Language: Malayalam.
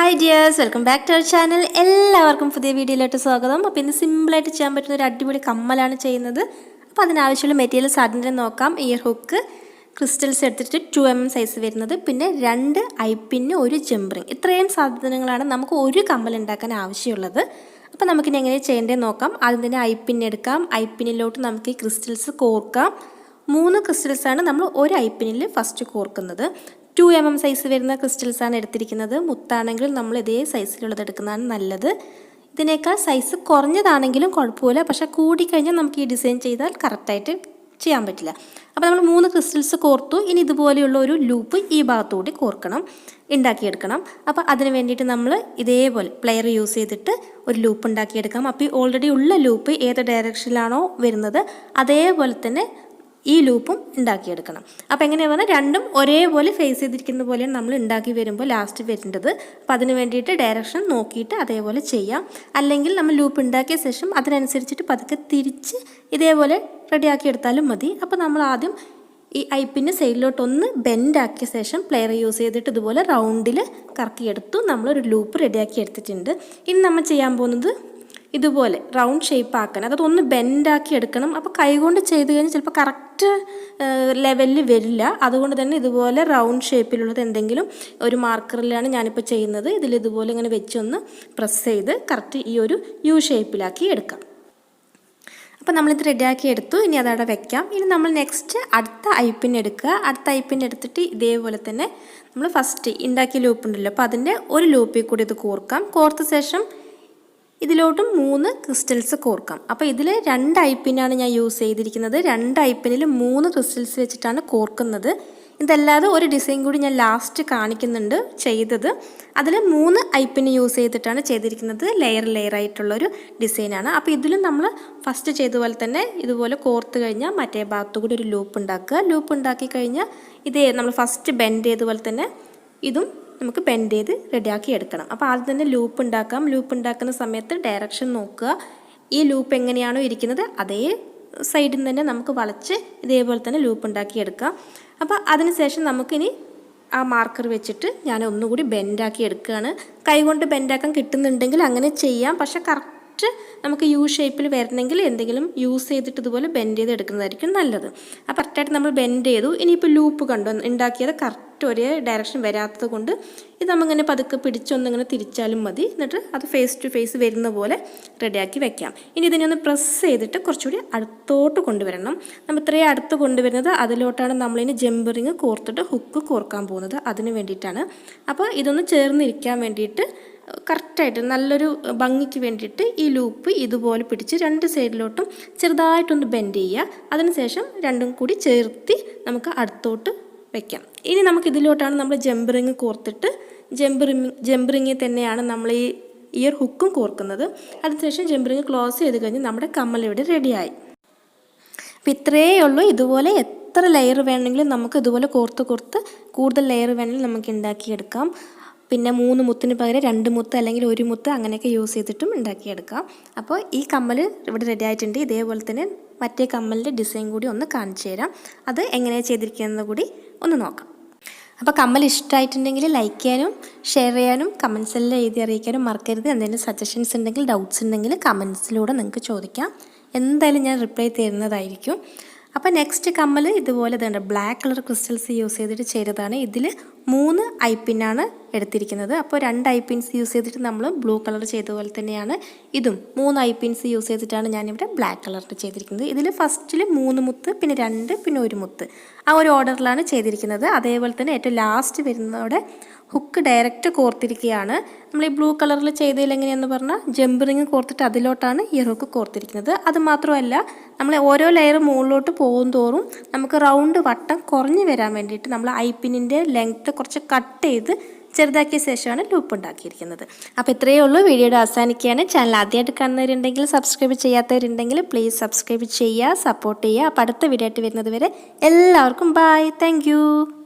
Hi dears, welcome back to our channel. എല്ലാവർക്കും പുതിയ വീഡിയോയിലോട്ട് സ്വാഗതം. അപ്പോൾ ഇന്ന് സിമ്പിൾ ആയിട്ട് ചെയ്യാൻ പറ്റുന്ന ഒരു അടിപൊളി കമ്മലാണ് ചെയ്യുന്നത്. അപ്പോൾ അതിനാവശ്യമുള്ള മെറ്റീരിയൽസ് ആദ്യം നോക്കാം. ഇയർ ഹുക്ക്, ക്രിസ്റ്റൽസ് എടുത്തിട്ട് 2mm സൈസ് വരുന്നത്, പിന്നെ 2 ഐപ്പിന് ഒരു ജംബറിങ്. ഇത്രയും സാധനങ്ങളാണ് നമുക്ക് ഒരു കമ്മൽ ഉണ്ടാക്കാൻ ആവശ്യമുള്ളത്. അപ്പോൾ നമുക്കിനി എങ്ങനെ ചെയ്യേണ്ടത് നോക്കാം. ആദ്യം തന്നെ ഐപ്പിൻ എടുക്കാം. ഐപ്പിനിലോട്ട് നമുക്ക് ഈ ക്രിസ്റ്റൽസ് കോർക്കാം. 3 ക്രിസ്റ്റൽസാണ് നമ്മൾ ഒരു ഐപ്പിനിൽ ഫസ്റ്റ് കോർക്കുന്നത്. 2mm സൈസ് വരുന്ന ക്രിസ്റ്റൽസാണ് എടുത്തിരിക്കുന്നത്. മുത്താണെങ്കിൽ നമ്മൾ ഇതേ സൈസിലുള്ളത് എടുക്കുന്നതാണ് നല്ലത്. ഇതിനേക്കാൾ സൈസ് കുറഞ്ഞതാണെങ്കിലും കുഴപ്പമില്ല, പക്ഷേ കൂടിക്കഴിഞ്ഞാൽ നമുക്ക് ഈ ഡിസൈൻ ചെയ്താൽ കറക്റ്റായിട്ട് ചെയ്യാൻ പറ്റില്ല. അപ്പോൾ നമ്മൾ 3 ക്രിസ്റ്റൽസ് കോർത്തു. ഇനി ഇതുപോലെയുള്ള ഒരു ലൂപ്പ് ഈ ഭാഗത്തുകൂടി കോർക്കണം, ഉണ്ടാക്കിയെടുക്കണം. അപ്പോൾ അതിന് വേണ്ടിയിട്ട് നമ്മൾ ഇതേപോലെ പ്ലെയർ യൂസ് ചെയ്തിട്ട് ഒരു ലൂപ്പ് ഉണ്ടാക്കിയെടുക്കാം. അപ്പോൾ ഈ ഓൾറെഡി ഉള്ള ലൂപ്പ് ഏത് ഡയറക്ഷനിലാണോ വരുന്നത് അതേപോലെ തന്നെ ഈ ലൂപ്പും ഉണ്ടാക്കിയെടുക്കണം. അപ്പോൾ എങ്ങനെയാണ് പറഞ്ഞാൽ രണ്ടും ഒരേപോലെ ഫേസ് ചെയ്തിരിക്കുന്ന പോലെയാണ് നമ്മൾ ഉണ്ടാക്കി വരുമ്പോൾ ലാസ്റ്റ് വരേണ്ടത്. അപ്പോൾ അതിന് വേണ്ടിയിട്ട് ഡയറക്ഷൻ നോക്കിയിട്ട് അതേപോലെ ചെയ്യാം. അല്ലെങ്കിൽ നമ്മൾ ലൂപ്പ് ഉണ്ടാക്കിയ ശേഷം അതിനനുസരിച്ചിട്ട് പതുക്കെ തിരിച്ച് ഇതേപോലെ റെഡിയാക്കി എടുത്താലും മതി. അപ്പോൾ നമ്മൾ ആദ്യം ഈ ഐപ്പിൻ്റെ സൈഡിലോട്ടൊന്ന് ബെൻഡാക്കിയ ശേഷം പ്ലെയർ യൂസ് ചെയ്തിട്ട് ഇതുപോലെ റൗണ്ടിൽ കറക്കിയെടുത്തു നമ്മളൊരു ലൂപ്പ് റെഡിയാക്കി എടുത്തിട്ടുണ്ട്. ഇനി നമ്മൾ ചെയ്യാൻ പോകുന്നത് ഇതുപോലെ റൗണ്ട് ഷേപ്പ് ആക്കണം. അതായത് ഒന്ന് ബെൻഡാക്കി എടുക്കണം. അപ്പോൾ കൈകൊണ്ട് ചെയ്ത് കഴിഞ്ഞാൽ ചിലപ്പോൾ കറക്റ്റ് ലെവലിൽ വരില്ല. അതുകൊണ്ട് തന്നെ ഇതുപോലെ റൗണ്ട് ഷേപ്പിലുള്ളത് എന്തെങ്കിലും ഒരു മാർക്കറിലാണ് ഞാനിപ്പോൾ ചെയ്യുന്നത്. ഇതിൽ ഇതുപോലെ ഇങ്ങനെ വെച്ചൊന്ന് പ്രസ് ചെയ്ത് കറക്റ്റ് ഈ ഒരു യു ഷേപ്പിലാക്കി എടുക്കാം. അപ്പോൾ നമ്മളിത് റെഡിയാക്കി എടുത്തു. ഇനി അതവിടെ വെക്കാം. ഇനി നമ്മൾ നെക്സ്റ്റ് അടുത്ത ഐപ്പിൻ എടുക്കുക. അടുത്ത ഐപ്പിൻ എടുത്തിട്ട് ഇതേപോലെ തന്നെ നമ്മൾ ഫസ്റ്റ് ഉണ്ടാക്കിയ ലൂപ്പ് ഉണ്ടല്ലോ, അപ്പോൾ അതിൻ്റെ ഒരു ലൂപ്പിൽ കൂടി ഇത് കോർക്കാം. കോർത്ത ശേഷം ഇതിലോട്ടും 3 ക്രിസ്റ്റൽസ് കോർക്കാം. അപ്പോൾ ഇതിൽ 2 ഐപ്പിനാണ് ഞാൻ യൂസ് ചെയ്തിരിക്കുന്നത്. 2 ഐപ്പിനിൽ 3 ക്രിസ്റ്റൽസ് വെച്ചിട്ടാണ് കോർക്കുന്നത്. ഇതല്ലാതെ ഒരു ഡിസൈൻ കൂടി ഞാൻ ലാസ്റ്റ് കാണിക്കുന്നുണ്ട് ചെയ്തത്. അതിൽ 3 ഐപ്പിന് യൂസ് ചെയ്തിട്ടാണ് ചെയ്തിരിക്കുന്നത്. ലെയർ ആയിട്ടുള്ളൊരു ഡിസൈനാണ്. അപ്പോൾ ഇതിലും നമ്മൾ ഫസ്റ്റ് ചെയ്ത പോലെ തന്നെ ഇതുപോലെ കോർത്ത് കഴിഞ്ഞാൽ മറ്റേ ഭാഗത്തു കൂടി ഒരു ലൂപ്പ് ഉണ്ടാക്കുക. ലൂപ്പ് ഉണ്ടാക്കി കഴിഞ്ഞാൽ ഇതേ നമ്മൾ ഫസ്റ്റ് ബെൻഡ് ചെയ്തതുപോലെ തന്നെ ഇതും നമുക്ക് ബെൻഡ് ചെയ്ത് റെഡിയാക്കി എടുക്കണം. അപ്പോൾ ആദ്യം തന്നെ ലൂപ്പ് ഉണ്ടാക്കാം. ലൂപ്പ് ഉണ്ടാക്കുന്ന സമയത്ത് ഡയറക്ഷൻ നോക്കുക. ഈ ലൂപ്പ് എങ്ങനെയാണോ ഇരിക്കുന്നത് അതേ സൈഡിൽ തന്നെ നമുക്ക് വളച്ച് ഇതേപോലെ തന്നെ ലൂപ്പ് ഉണ്ടാക്കി എടുക്കാം. അപ്പോൾ അതിനുശേഷം നമുക്കിനി ആ മാർക്കർ വെച്ചിട്ട് ഞാൻ ഒന്നുകൂടി ബെൻഡാക്കി എടുക്കുകയാണ്. കൈകൊണ്ട് ബെൻഡാക്കാൻ കിട്ടുന്നുണ്ടെങ്കിൽ അങ്ങനെ ചെയ്യാം. പക്ഷേ കറക്റ്റ് നമുക്ക് യു ഷേപ്പിൽ വരണമെങ്കിൽ എന്തെങ്കിലും യൂസ് ചെയ്തിട്ട് ഇതുപോലെ ബെൻഡ് ചെയ്ത് എടുക്കുന്നതായിരിക്കും നല്ലത്. അപ്പോൾ കറക്റ്റായിട്ട് നമ്മൾ ബെൻഡ് ചെയ്തു. ഇനിയിപ്പോൾ ലൂപ്പ് കണ്ടു ഉണ്ടാക്കിയത് കറക്റ്റ് ഒരേ ഡയറക്ഷൻ വരാത്തത് കൊണ്ട് ഇത് നമ്മളിങ്ങനെ പതുക്കെ പിടിച്ചൊന്നിങ്ങനെ തിരിച്ചാലും മതി. എന്നിട്ട് അത് ഫേസ് ടു ഫേസ് വരുന്ന പോലെ റെഡിയാക്കി വെക്കാം. ഇനി ഇതിനെ ഒന്ന് പ്രസ് ചെയ്തിട്ട് കുറച്ചുകൂടി അടുത്തോട്ട് കൊണ്ടുവരണം. നമ്മൾ ഇത്രയും അടുത്ത് കൊണ്ടുവരുന്നത് അതിലോട്ടാണ് നമ്മളിനി ജംബറിങ് കോർത്തിട്ട് ഹുക്ക് കോർക്കാൻ പോകുന്നത്. അതിന് വേണ്ടിയിട്ടാണ്. അപ്പോൾ ഇതൊന്ന് ചേർന്നിരിക്കാൻ വേണ്ടിയിട്ട് കറക്റ്റായിട്ട് നല്ലൊരു ഭംഗിക്ക് വേണ്ടിയിട്ട് ഈ ലൂപ്പ് ഇതുപോലെ പിടിച്ച് 2 സൈഡിലോട്ടും ചെറുതായിട്ടൊന്ന് ബെൻഡ് ചെയ്യുക. അതിനുശേഷം രണ്ടും കൂടി ചേർത്തി നമുക്ക് അടുത്തോട്ട് വയ്ക്കാം. ഇനി നമുക്ക് ഇതിലോട്ടാണ് നമ്മൾ ജംബറിങ് കോർത്തിട്ട് ജംബറിങ്ങിൽ തന്നെയാണ് നമ്മൾ ഈ ഇയർ ഹുക്കും കോർക്കുന്നത്. അതിനുശേഷം ജംബറിങ് ക്ലോസ് ചെയ്ത് കഴിഞ്ഞ് നമ്മുടെ കമ്മൽ ഇവിടെ റെഡിയായി. അപ്പോൾ ഇത്രയേ ഉള്ളൂ. ഇതുപോലെ എത്ര ലെയർ വേണമെങ്കിലും നമുക്ക് ഇതുപോലെ കോർത്ത് കൂടുതൽ ലെയർ വേണമെങ്കിലും നമുക്ക് ഉണ്ടാക്കിയെടുക്കാം. പിന്നെ 3 മുത്തിന് പകരം 2 മുത്ത് അല്ലെങ്കിൽ 1 മുത്ത് അങ്ങനെയൊക്കെ യൂസ് ചെയ്തിട്ടും ഉണ്ടാക്കിയെടുക്കാം. അപ്പോൾ ഈ കമ്മൽ ഇവിടെ റെഡി ആയിട്ടുണ്ട്. ഇതേപോലെ തന്നെ മറ്റേ കമ്മലിൻ്റെ ഡിസൈൻ കൂടി ഒന്ന് കാണിച്ചു തരാം. അത് എങ്ങനെയാണ് ചെയ്തിരിക്കുന്നത് കൂടി ഒന്ന് നോക്കാം. അപ്പോൾ കമ്മൽ ഇഷ്ടമായിട്ടുണ്ടെങ്കിൽ ലൈക്ക് ചെയ്യാനും ഷെയർ ചെയ്യാനും കമൻസ് എല്ലാം എഴുതി അറിയിക്കാനും മറക്കരുത്. എന്തെങ്കിലും സജഷൻസ് ഉണ്ടെങ്കിൽ ഡൗട്ട്സ് ഉണ്ടെങ്കിൽ കമൻസിലൂടെ നിങ്ങൾക്ക് ചോദിക്കാം. എന്തായാലും ഞാൻ റിപ്ലൈ തരുന്നതായിരിക്കും. അപ്പോൾ നെക്സ്റ്റ് കമ്മൽ ഇതുപോലെ തന്നെ ബ്ലാക്ക് കളർ ക്രിസ്റ്റൽസ് യൂസ് ചെയ്തിട്ട് ചെയ്തതാണ്. ഇതിൽ 3 ഐപ്പിനാണ് എടുത്തിരിക്കുന്നത്. അപ്പോൾ 2 ഐപ്പിൻസ് യൂസ് ചെയ്തിട്ട് നമ്മൾ ബ്ലൂ കളർ ചെയ്ത പോലെ തന്നെയാണ് ഇതും 3 ഐപ്പിൻസ് യൂസ് ചെയ്തിട്ടാണ് ഞാനിവിടെ ബ്ലാക്ക് കളറിൽ ചെയ്തിരിക്കുന്നത്. ഇതിൽ ഫസ്റ്റിൽ 3 മുത്ത്, പിന്നെ 2, പിന്നെ 1 മുത്ത്, ആ ഒരു ഓർഡറിലാണ് ചെയ്തിരിക്കുന്നത്. അതേപോലെ തന്നെ ഏറ്റവും ലാസ്റ്റ് വരുന്നതോടെ ഹുക്ക് ഡയറക്റ്റ് കോർത്തിരിക്കുകയാണ്. നമ്മൾ ഈ ബ്ലൂ കളറിൽ ചെയ്തതിൽ എങ്ങനെയാണെന്ന് പറഞ്ഞാൽ ജംബറിങ് കോർത്തിട്ട് അതിലോട്ടാണ് ഇയർ ഹുക്ക് കോർത്തിരിക്കുന്നത്. അത് മാത്രമല്ല നമ്മൾ ഓരോ ലെയർ മുകളിലോട്ട് പോകും തോറും നമുക്ക് റൗണ്ട് വട്ടം കുറഞ്ഞ് വരാൻ വേണ്ടിയിട്ട് നമ്മൾ ഐപ്പിനിൻ്റെ ലെങ്ത്ത് കുറച്ച് കട്ട് ചെയ്ത് ചെറുതാക്കിയ ശേഷമാണ് ലൂപ്പ് ഉണ്ടാക്കിയിരിക്കുന്നത്. അപ്പോൾ ഇത്രയേ ഉള്ളൂ. വീഡിയോയുടെ അവസാനിക്കുകയാണ്. ചാനൽ ആദ്യമായിട്ട് കാണുന്നവരുണ്ടെങ്കിൽ സബ്സ്ക്രൈബ് ചെയ്യാത്തവരുണ്ടെങ്കിൽ പ്ലീസ് സബ്സ്ക്രൈബ് ചെയ്യുക, സപ്പോർട്ട് ചെയ്യുക. അപ്പോൾ അടുത്ത വീഡിയോ ആയിട്ട് വരുന്നത് വരെ എല്ലാവർക്കും ബൈ. Thank you.